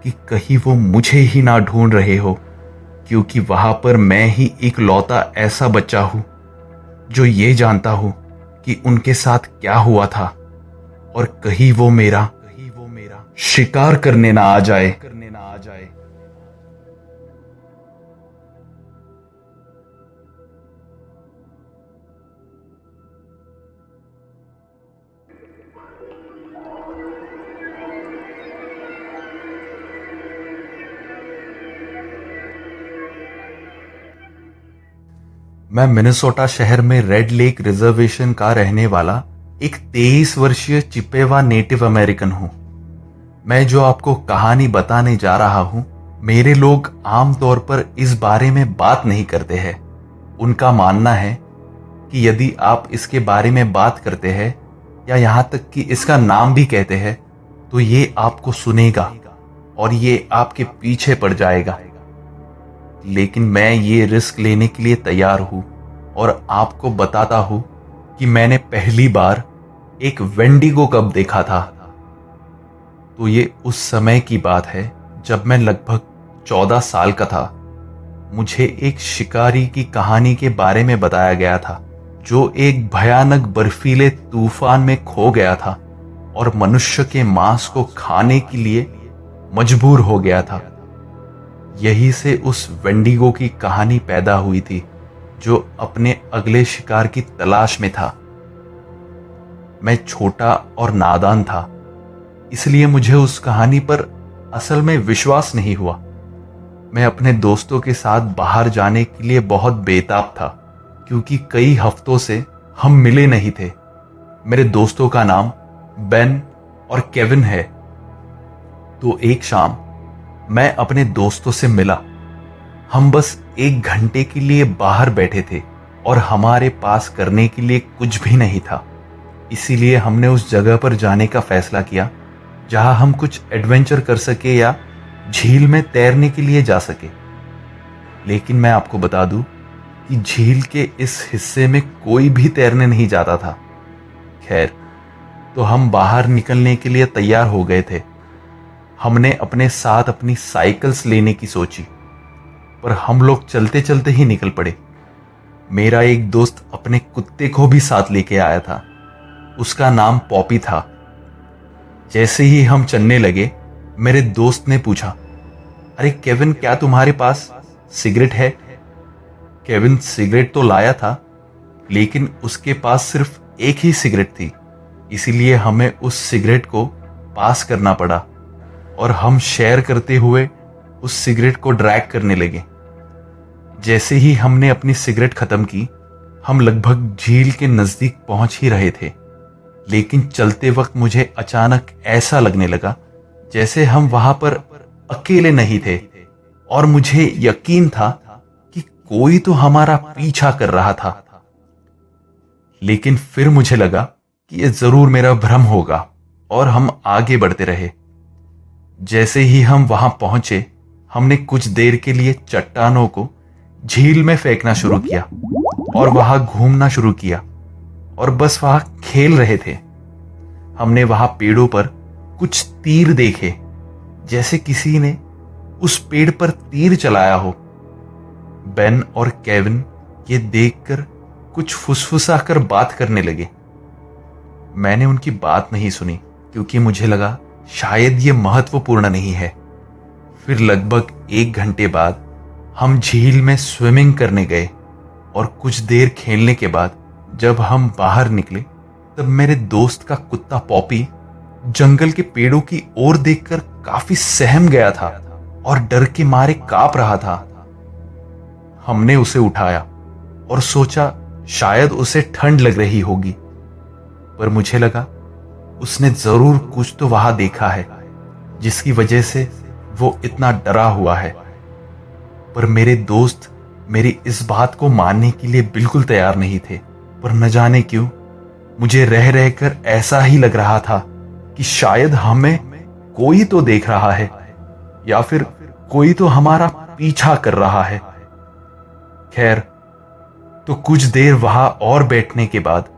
कि कहीं वो मुझे ही ना ढूंढ रहे हो, क्योंकि वहां पर मैं ही इकलौता ऐसा बच्चा हूं जो ये जानता हूं कि उनके साथ क्या हुआ था, और कहीं वो मेरा शिकार करने ना आ जाए। मैं मिनेसोटा शहर में रेड लेक रिजर्वेशन का रहने वाला एक 23 वर्षीय चिपेवा नेटिव अमेरिकन हूं। मैं जो आपको कहानी बताने जा रहा हूं, मेरे लोग आमतौर पर इस बारे में बात नहीं करते हैं। उनका मानना है कि यदि आप इसके बारे में बात करते हैं या यहां तक कि इसका नाम भी कहते हैं तो ये आपको सुनेगा और ये आपके पीछे पड़ जाएगा। लेकिन मैं ये रिस्क लेने के लिए तैयार हूं और आपको बताता हूं कि मैंने पहली बार एक वेंडिगो कब देखा था। तो ये उस समय की बात है जब मैं लगभग 14 साल का था। मुझे एक शिकारी की कहानी के बारे में बताया गया था जो एक भयानक बर्फीले तूफान में खो गया था और मनुष्य के मांस को खाने के लिए मजबूर हो गया था। यही से उस वेंडिगो की कहानी पैदा हुई थी जो अपने अगले शिकार की तलाश में था। मैं छोटा और नादान था, इसलिए मुझे उस कहानी पर असल में विश्वास नहीं हुआ। मैं अपने दोस्तों के साथ बाहर जाने के लिए बहुत बेताब था, क्योंकि कई हफ्तों से हम मिले नहीं थे। मेरे दोस्तों का नाम बेन और केविन है। तो एक शाम मैं अपने दोस्तों से मिला। हम बस 1 घंटे के लिए बाहर बैठे थे और हमारे पास करने के लिए कुछ भी नहीं था। इसीलिए हमने उस जगह पर जाने का फैसला किया जहां हम कुछ एडवेंचर कर सके या झील में तैरने के लिए जा सके। लेकिन मैं आपको बता दूं कि झील के इस हिस्से में कोई भी तैरने नहीं जाता था। खैर, तो हम बाहर निकलने के लिए तैयार हो गए थे। हमने अपने साथ अपनी साइकिल्स लेने की सोची, पर हम लोग चलते चलते ही निकल पड़े। मेरा एक दोस्त अपने कुत्ते को भी साथ लेके आया था। उसका नाम पॉपी था। जैसे ही हम चलने लगे, मेरे दोस्त ने पूछा, अरे केविन, क्या तुम्हारे पास सिगरेट है? केविन सिगरेट तो लाया था, लेकिन उसके पास सिर्फ एक ही सिगरेट थी। इसीलिए हमें उस सिगरेट को पास करना पड़ा और हम शेयर करते हुए उस सिगरेट को ड्रैग करने लगे। जैसे ही हमने अपनी सिगरेट खत्म की, हम लगभग झील के नजदीक पहुंच ही रहे थे। लेकिन चलते वक्त मुझे अचानक ऐसा लगने लगा जैसे हम वहां पर अकेले नहीं थे और मुझे यकीन था कि कोई तो हमारा पीछा कर रहा था। लेकिन फिर मुझे लगा कि यह जरूर मेरा भ्रम होगा और हम आगे बढ़ते रहे। जैसे ही हम वहां पहुंचे, हमने कुछ देर के लिए चट्टानों को झील में फेंकना शुरू किया और वहां घूमना शुरू किया और बस वहां खेल रहे थे। हमने वहां पेड़ों पर कुछ तीर देखे, जैसे किसी ने उस पेड़ पर तीर चलाया हो। बेन और केविन ये देखकर कुछ फुसफुसाकर बात करने लगे। मैंने उनकी बात नहीं सुनी क्योंकि मुझे लगा शायद ये महत्वपूर्ण नहीं है। फिर लगभग 1 घंटे बाद हम झील में स्विमिंग करने गए और कुछ देर खेलने के बाद जब हम बाहर निकले तब मेरे दोस्त का कुत्ता पॉपी जंगल के पेड़ों की ओर देखकर काफी सहम गया था और डर के मारे कांप रहा था। हमने उसे उठाया और सोचा शायद उसे ठंड लग रही होगी, पर मुझे लगा उसने जरूर कुछ तो वहां देखा है जिसकी वजह से वो इतना डरा हुआ है। पर मेरे दोस्त मेरी इस बात को मानने के लिए बिल्कुल तैयार नहीं थे। पर न जाने क्यों मुझे रह रहकर ऐसा ही लग रहा था कि शायद हमें कोई तो देख रहा है या फिर कोई तो हमारा पीछा कर रहा है। खैर, तो कुछ देर वहां और बैठने के बाद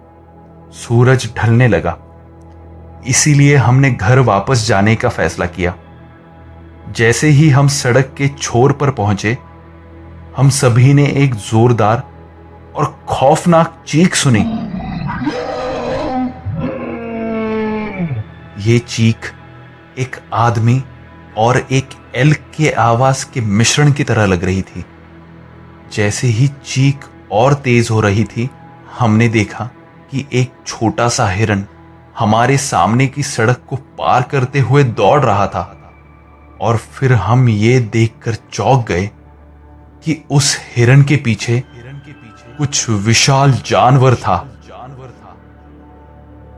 सूरज ढलने लगा, इसीलिए हमने घर वापस जाने का फैसला किया। जैसे ही हम सड़क के छोर पर पहुंचे, हम सभी ने एक जोरदार और खौफनाक चीख सुनी। ये चीख एक आदमी और एक एल्क के आवाज के मिश्रण की तरह लग रही थी। जैसे ही चीख और तेज हो रही थी, हमने देखा कि एक छोटा सा हिरन हमारे सामने की सड़क को पार करते हुए दौड़ रहा था। और फिर हम ये देखकर चौंक गए कि उस हिरन के पीछे कुछ विशाल जानवर था।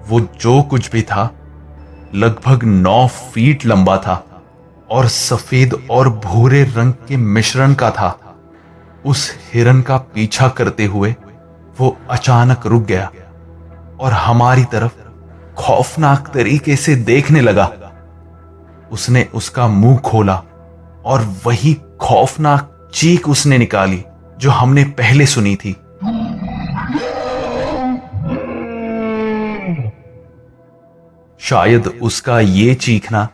वो जो कुछ भी था लगभग 9 फीट लंबा था और सफेद और भूरे रंग के मिश्रण का था। उस हिरन का पीछा करते हुए वो अचानक रुक गया और हमारी तरफ खौफनाक तरीके से देखने लगा। उसने उसका मुंह खोला और वही खौफनाक चीख उसने निकाली जो हमने पहले सुनी थी। शायद उसका ये चीखना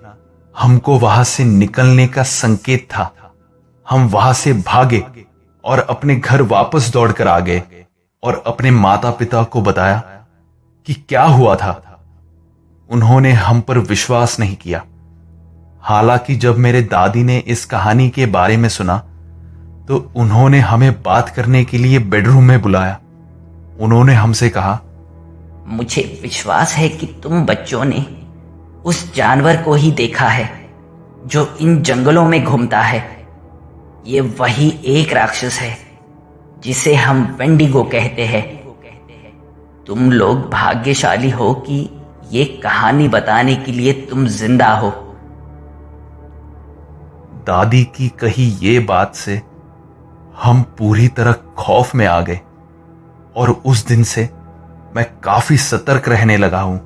हमको वहां से निकलने का संकेत था। हम वहां से भागे और अपने घर वापस दौड़कर आ गए और अपने माता पिता को बताया कि क्या हुआ था। उन्होंने हम पर विश्वास नहीं किया। हालांकि जब मेरे दादी ने इस कहानी के बारे में सुना तो उन्होंने हमें बात करने के लिए बेडरूम में बुलाया। उन्होंने हमसे कहा, मुझे विश्वास है कि तुम बच्चों ने उस जानवर को ही देखा है जो इन जंगलों में घूमता है। ये वही एक राक्षस है जिसे हम वेंडिगो कहते हैं। तुम लोग भाग्यशाली हो कि ये कहानी बताने के लिए तुम जिंदा हो। दादी की कही ये बात से हम पूरी तरह खौफ में आ गए और उस दिन से मैं काफी सतर्क रहने लगा हूं।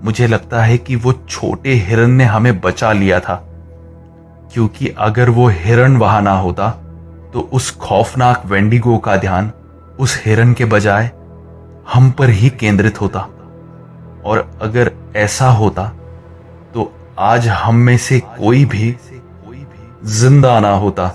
मुझे लगता है कि वो छोटे हिरन ने हमें बचा लिया था, क्योंकि अगर वो हिरन वहां ना होता तो उस खौफनाक वेंडिगो का ध्यान उस हिरन के बजाय हम पर ही केंद्रित होता। और अगर ऐसा होता तो आज हम में से कोई भी जिंदा ना होता।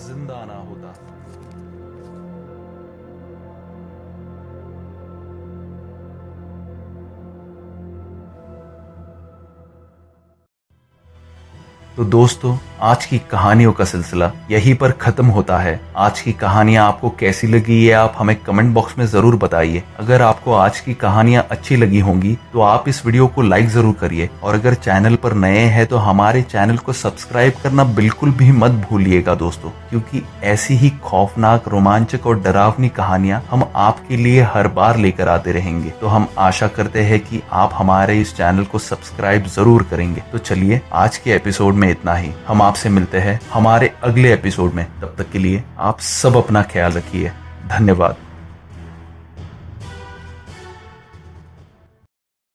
तो दोस्तों, आज की कहानियों का सिलसिला यहीं पर खत्म होता है। आज की कहानियां आपको कैसी लगी ये आप हमें कमेंट बॉक्स में जरूर बताइए। अगर आपको आज की कहानियां अच्छी लगी होंगी तो आप इस वीडियो को लाइक जरूर करिए, और अगर चैनल पर नए हैं तो हमारे चैनल को सब्सक्राइब करना बिल्कुल भी मत भूलिएगा दोस्तों, क्योंकि ऐसी ही खौफनाक, रोमांचक और डरावनी कहानियां हम आपके लिए हर बार लेकर आते रहेंगे। तो हम आशा करते हैं कि आप हमारे इस चैनल को सब्सक्राइब जरूर करेंगे। तो चलिए, आज के एपिसोड में इतना ही। हम आपसे मिलते हैं हमारे अगले एपिसोड में। तब तक के लिए आप सब अपना ख्याल रखिए। धन्यवाद।